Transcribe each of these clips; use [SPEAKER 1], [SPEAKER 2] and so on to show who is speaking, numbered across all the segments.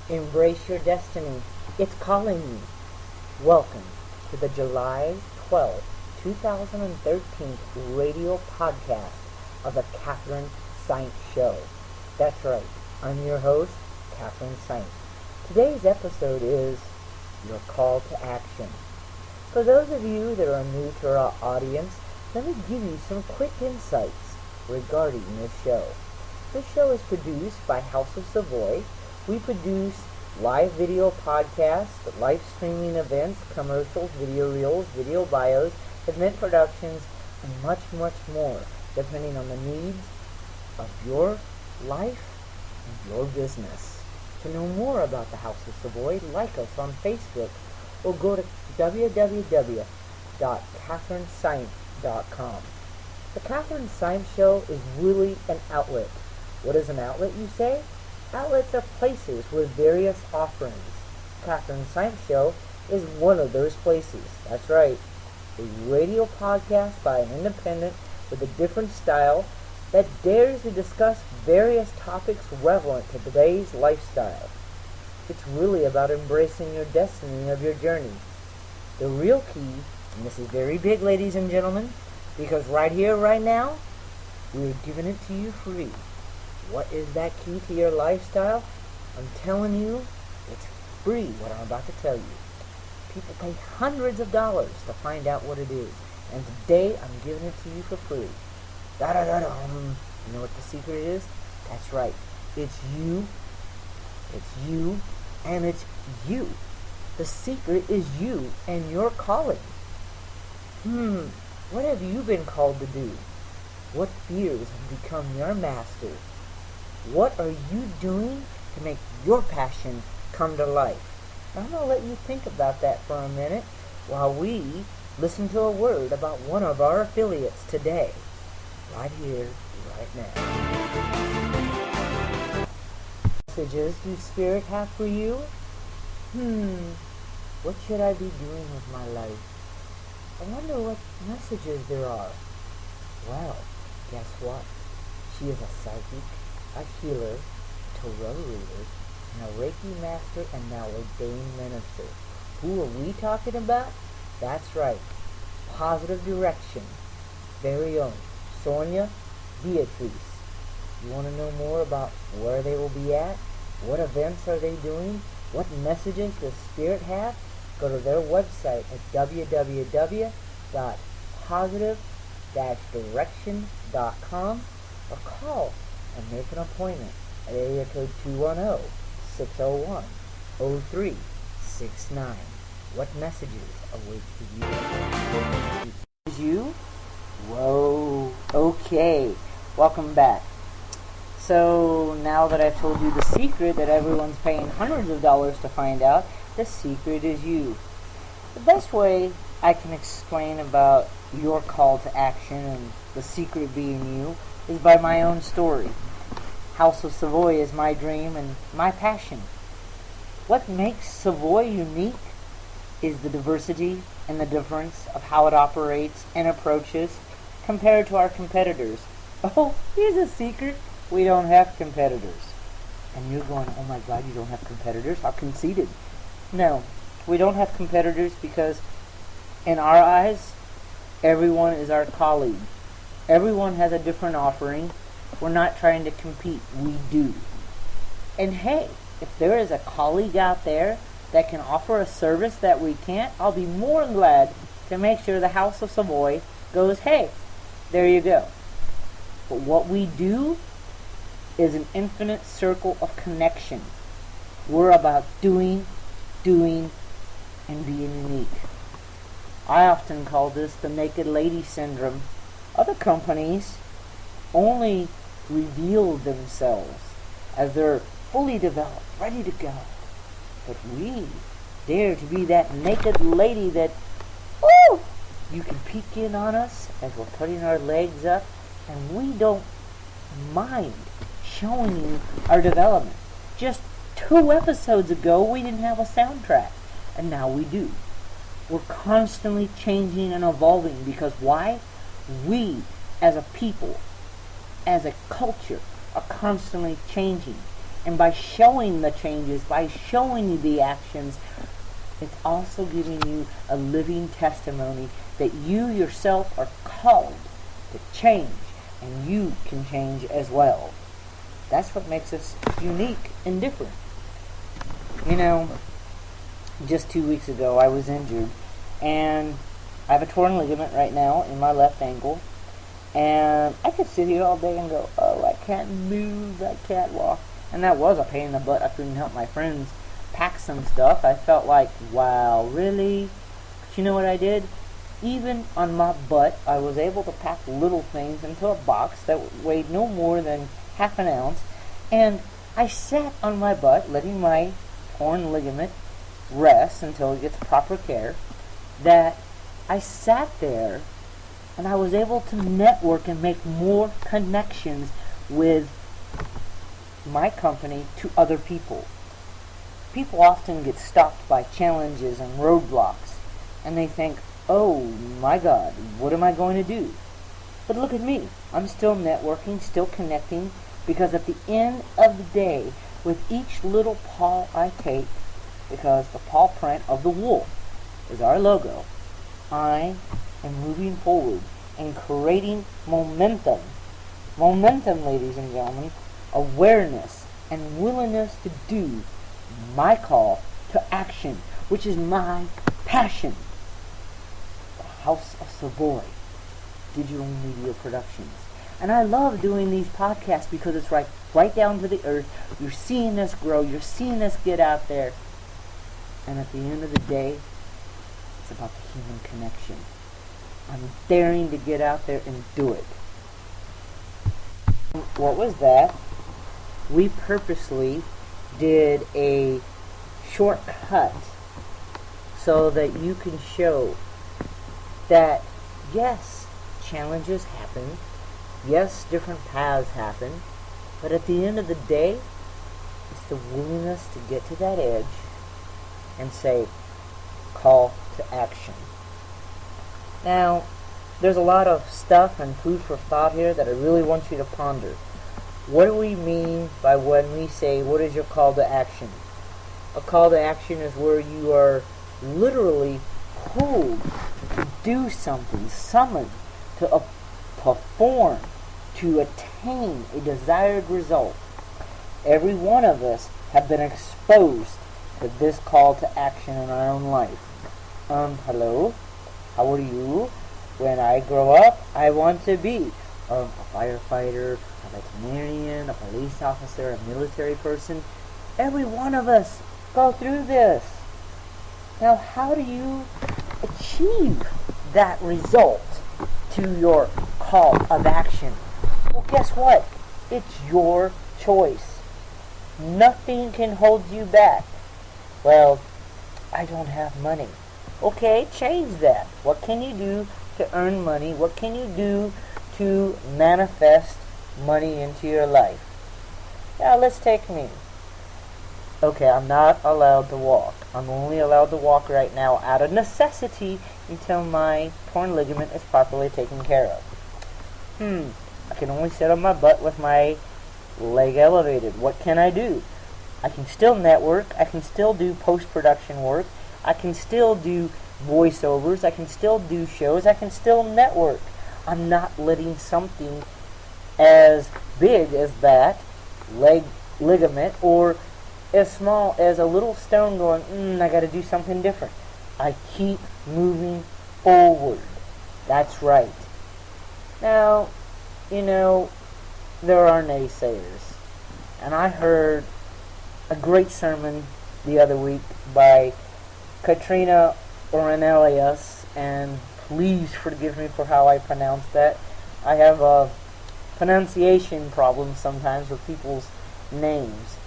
[SPEAKER 1] Embrace your destiny. It's calling you. Welcome to the July 12th, 2013 radio podcast of the Katherine Symthe Show. That's right, I'm your host, Katherine Symthe. Today's episode is your call to action. For those of you that are new to our audience, let me give you some quick insights regarding this show. This show is produced by House of SVOI. We produce live video podcasts, live streaming events, commercials, video reels, video bios, event productions, and much, much more, depending on the needs of your life and your business. To know more about the House of SVOI, like us on Facebook, or go to www.katherinesymthe.com. The Katherine Symthe Show is really an outlet. What is an outlet, you say? Outlets are places with various offerings. Katherine Symthe Show is one of those places. That's right. A radio podcast by an independent with a different style that dares to discuss various topics relevant to today's lifestyle. It's really about embracing your destiny of your journey. The real key, and this is very big, ladies and gentlemen, because right here, right now, we're giving it to you free. What is that key to your lifestyle? I'm telling you, it's free, what I'm about to tell you. People pay hundreds of dollars to find out what it is. And today, I'm giving it to you for free. Da-da-da-dum. You know what the secret is? That's right. It's you, and it's you. The secret is you and your calling. What have you been called to do? What fears have become your master? What are you doing to make your passion come to life? Now, I'm going to let you think about that for a minute while we listen to a word about one of our affiliates today. Right here, right now. Messages do Spirit have for you? What should I be doing with my life? I wonder what messages there are. Well, guess what? She is a psychic, a healer, tarot reader, and a Reiki master, and now ordained minister. Who are we talking about? That's right. Positive Direction. Very own Sonia Beatrice. You want to know more about where they will be at? What events are they doing? What messages does Spirit have? Go to their website at www.positive-direction.com or call and make an appointment at area code 210-601-0369. What messages await for you? Whoa. Okay. Welcome back. So now that I've told you the secret that everyone's paying hundreds of dollars to find out, the secret is you. The best way I can explain about your call to action and the secret being you is by my own story. House of SVOI is my dream and my passion. What makes SVOI unique is the diversity and the difference of how it operates and approaches compared to our competitors. Oh, here's a secret. We don't have competitors. And you're going, oh my God, you don't have competitors? How conceited. No, we don't have competitors because in our eyes, everyone is our colleague. Everyone has a different offering. We're not trying to compete. We do. And hey, if there is a colleague out there that can offer a service that we can't, I'll be more than glad to make sure the House of SVOI goes, hey, there you go. But what we do is an infinite circle of connection. We're about doing, and being unique. I often call this the naked lady syndrome. Other companies only reveal themselves as they're fully developed, ready to go. But we dare to be that naked lady that, you can peek in on us as we're putting our legs up, and we don't mind showing you our development. Just 2 episodes ago, we didn't have a soundtrack, and now we do. We're constantly changing and evolving because why? We, as a people, as a culture, are constantly changing. And by showing the changes, by showing you the actions, it's also giving you a living testimony that you yourself are called to change, and you can change as well. That's what makes us unique and different. You know, just 2 weeks ago I was injured, and I have a torn ligament right now in my left ankle, and I could sit here all day and go, oh, I can't move, I can't walk. And that was a pain in the butt. I couldn't help my friends pack some stuff. I felt like, wow, really? But you know what I did? Even on my butt, I was able to pack little things into a box that weighed no more than half an ounce, and I sat on my butt, letting my torn ligament rest until it gets proper care. That I sat there, and I was able to network and make more connections with my company to other people. People often get stopped by challenges and roadblocks, and they think, oh my God, what am I going to do? But look at me. I'm still networking, still connecting, because at the end of the day, with each little paw I take, because the paw print of the wolf is our logo, I am moving forward and creating momentum. Momentum, ladies and gentlemen, awareness and willingness to do my call to action, which is my passion. The House of SVOI, Digital Media Productions. And I love doing these podcasts because it's right down to the earth. You're seeing us grow. You're seeing us get out there. And at the end of the day, it's about the human connection. I'm daring to get out there and do it. What was that? We purposely did a shortcut so that you can show that, yes, challenges happen. Yes, different paths happen. But at the end of the day, it's the willingness to get to that edge and say, call to action. Now, there's a lot of stuff and food for thought here that I really want you to ponder. What do we mean by when we say, what is your call to action? A call to action is where you are literally pulled to do something, summoned to perform, to attain a desired result. Every one of us have been exposed to this call to action in our own life. Hello? How are you? When I grow up, I want to be a firefighter, a veterinarian, a police officer, a military person. Every one of us go through this. Now, how do you achieve that result to your call of action? Well, guess what? It's your choice. Nothing can hold you back. Well, I don't have money. Okay, change that. What can you do to earn money? What can you do to manifest money into your life? Now, let's take me. Okay, I'm not allowed to walk. I'm only allowed to walk right now out of necessity until my torn ligament is properly taken care of. I can only sit on my butt with my leg elevated. What can I do? I can still network. I can still do post-production work. I can still do voiceovers. I can still do shows. I can still network. I'm not letting something as big as that leg ligament or as small as a little stone going, I got to do something different. I keep moving forward. That's right. Now, there are naysayers. And I heard a great sermon the other week by Katherine Symthe, and please forgive me for how I pronounce that. I have a pronunciation problem sometimes with people's names.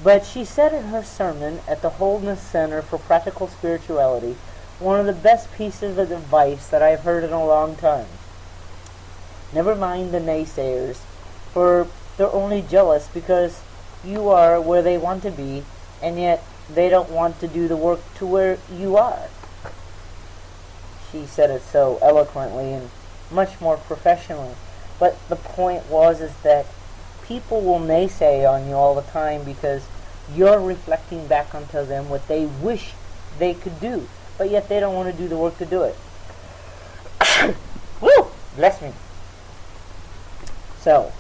[SPEAKER 1] But she said in her sermon at the Wholeness Center for Practical Spirituality, one of the best pieces of advice that I've heard in a long time. Never mind the naysayers, for they're only jealous because you are where they want to be, and yet they don't want to do the work to where you are. She said it so eloquently and much more professionally. But the point is that people will naysay on you all the time because you're reflecting back onto them what they wish they could do, but yet they don't want to do the work to do it. Woo! Bless me. So,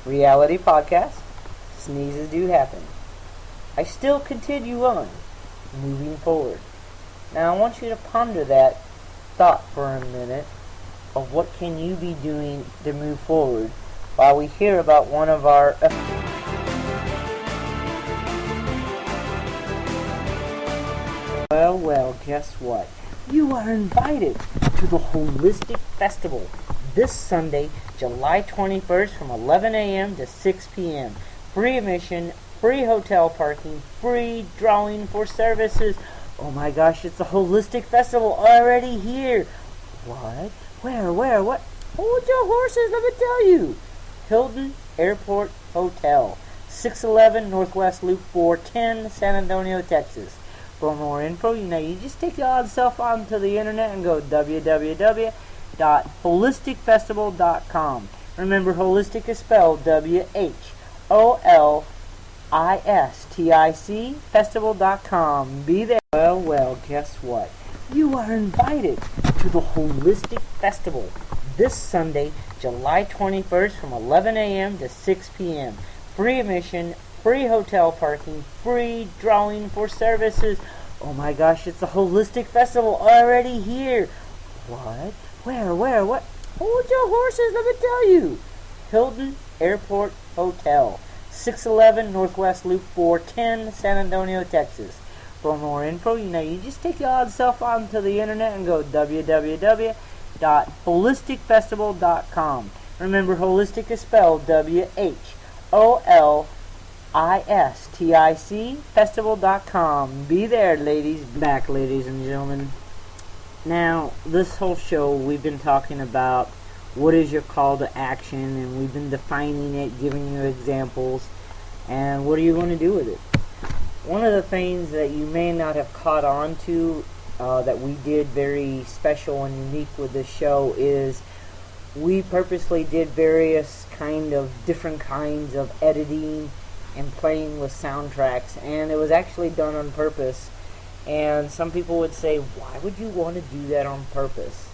[SPEAKER 1] reality podcast, sneezes do happen. I still continue on, moving forward. Now I want you to ponder that thought for a minute of what can you be doing to move forward while we hear about one of our Well, guess what? You are invited to the Holistic Festival this Sunday, July 21st from 11 a.m. to 6 p.m. Free admission, free hotel parking, free drawing for services. Oh my gosh, it's a Holistic Festival already here. What? Where, what? Hold your horses, let me tell you. Hilton Airport Hotel, 611 Northwest Loop 410, San Antonio, Texas. For more info, you just take your odd self onto the internet and go www.holisticfestival.com. Remember, holistic is spelled WHOLISTIC, festival.com. Be there. Well, guess what? You are invited to the Holistic Festival this Sunday, July 21st from 11 a.m. to 6 p.m. Free admission, free hotel parking, free drawing for services. Oh my gosh, it's a Holistic Festival already here. What? Where, what? Hold your horses, let me tell you. Hilton Airport Hotel, 611 Northwest Loop 410, San Antonio, Texas. For more info, you just take your odd self onto the internet and go www.holisticfestival.com. Remember, holistic is spelled WHOLISTIC, festival.com. Be there, ladies. Back, ladies and gentlemen. Now, this whole show, we've been talking about what is your call to action, and we've been defining it, giving you examples, and what are you going to do with it? One of the things that you may not have caught on to that we did very special and unique with this show is we purposely did various different kinds of editing and playing with soundtracks, and it was actually done on purpose. And some people would say, why would you want to do that on purpose?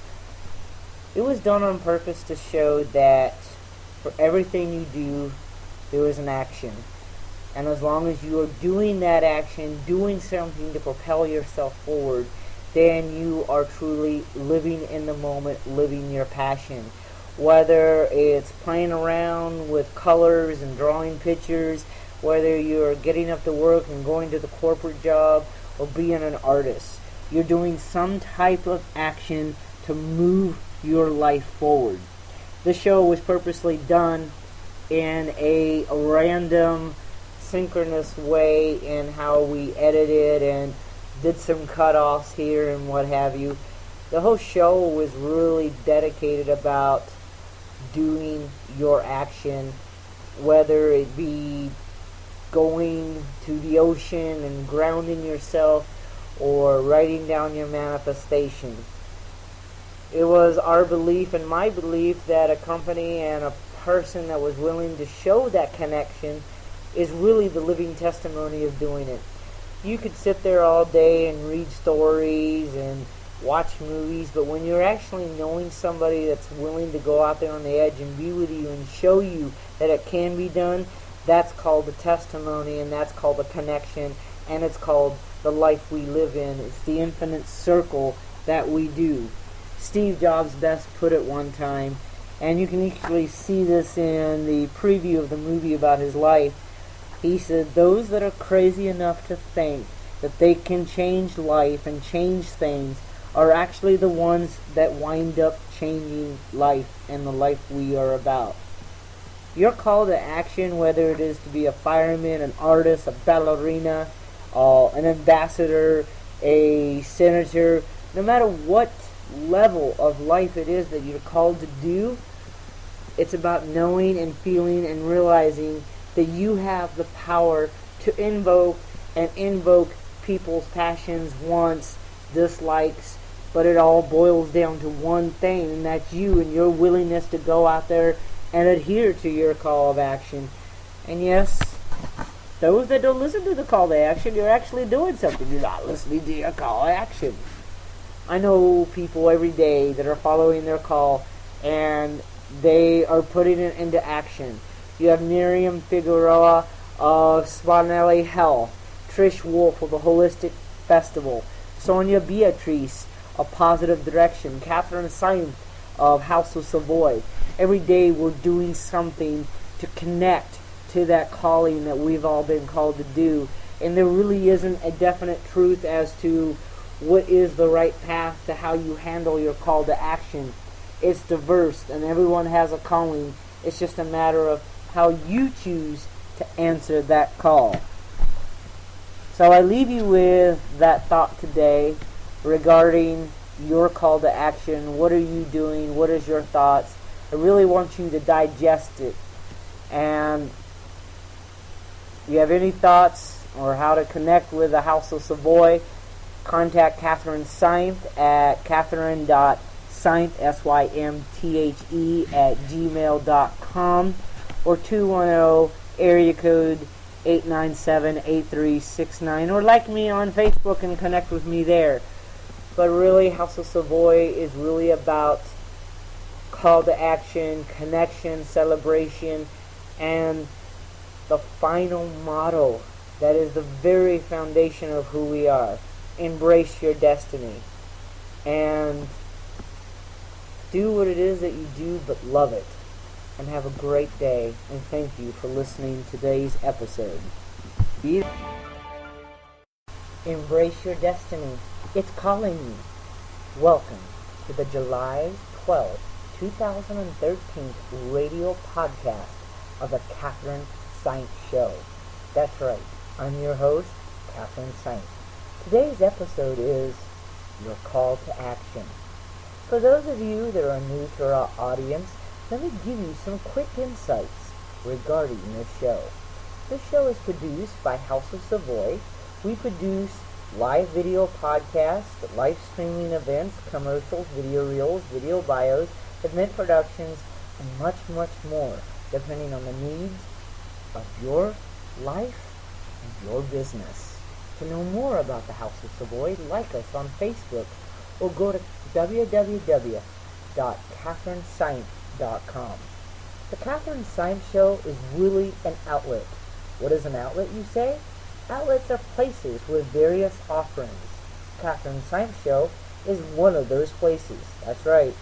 [SPEAKER 1] It was done on purpose to show that for everything you do, there is an action. And as long as you are doing that action, doing something to propel yourself forward, then you are truly living in the moment, living your passion. Whether it's playing around with colors and drawing pictures, whether you're getting up to work and going to the corporate job, or being an artist, you're doing some type of action to move your life forward. The show was purposely done in a random, synchronous way in how we edited and did some cut-offs here and what have you. The whole show was really dedicated about doing your action, whether it be going to the ocean and grounding yourself or writing down your manifestation. It was our belief and my belief that a company and a person that was willing to show that connection is really the living testimony of doing it. You could sit there all day and read stories and watch movies, but when you're actually knowing somebody that's willing to go out there on the edge and be with you and show you that it can be done, that's called a testimony, and that's called a connection, and it's called the life we live in. It's the infinite circle that we do. Steve Jobs best put it one time, and you can actually see this in the preview of the movie about his life. He said, those that are crazy enough to think that they can change life and change things are actually the ones that wind up changing life and the life we are about. Your call to action, whether it is to be a fireman, an artist, a ballerina, an ambassador, a senator, no matter what level of life it is that you're called to do, it's about knowing and feeling and realizing that you have the power to invoke people's passions, wants, dislikes, but it all boils down to one thing, and that's you and your willingness to go out there and adhere to your call of action. And yes, those that don't listen to the call to action, you're actually doing something. You're not listening to your call to action. I know people every day that are following their call and they are putting it into action. You have Miriam Figueroa of Spinelli Health, Trish Wolf of the Holistic Festival, Sonia Beatrice of Positive Direction, Katherine Symthe of House of SVOI. Every day we're doing something to connect to that calling that we've all been called to do. And there really isn't a definite truth as to what is the right path to how you handle your call to action. It's diverse and everyone has a calling. It's just a matter of how you choose to answer that call. So I leave you with that thought today regarding your call to action. What are you doing? What is your thoughts? I really want you to digest it. And if you have any thoughts or how to connect with the House of SVOI, contact Katherine Symthe at katherine.symthe, SYMTHE, @gmail.com, or 210 area code 897-8369, or like me on Facebook and connect with me there. But really, House of SVOI is really about call to action, connection, celebration, and the final motto that is the very foundation of who we are. Embrace your destiny. And do what it is that you do, but love it. And have a great day. And thank you for listening to today's episode. Embrace your destiny. It's calling you. Welcome to the July 12th, 2013 radio podcast of the Katherine Symthe Show. That's right. I'm your host, Katherine Symthe. Today's episode is your call to action. For those of you that are new to our audience, let me give you some quick insights regarding this show. This show is produced by House of SVOI. We produce live video podcasts, live streaming events, commercials, video reels, video bios, event productions, and much, much more, depending on the needs of your life and your business. To know more about the House of SVOI, like us on Facebook, or go to www.katherinesymthe.com. The Katherine Symthe Show is really an outlet. What is an outlet, you say? Outlets are places with various offerings. Katherine Symthe Show is one of those places. That's right.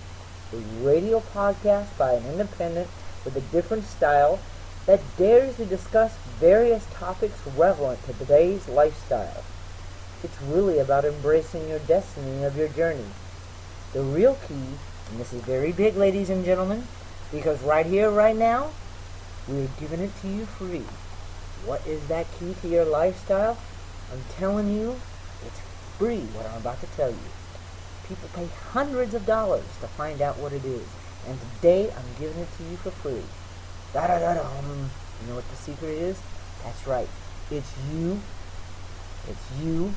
[SPEAKER 1] A radio podcast by an independent with a different style that dares to discuss various topics relevant to today's lifestyle. It's really about embracing your destiny of your journey. The real key, and this is very big, ladies and gentlemen, because right here, right now, we're giving it to you free. What is that key to your lifestyle? I'm telling you, it's free, what I'm about to tell you. People pay hundreds of dollars to find out what it is. And today, I'm giving it to you for free. Da-da-da-dum. You know what the secret is? That's right. It's you. It's you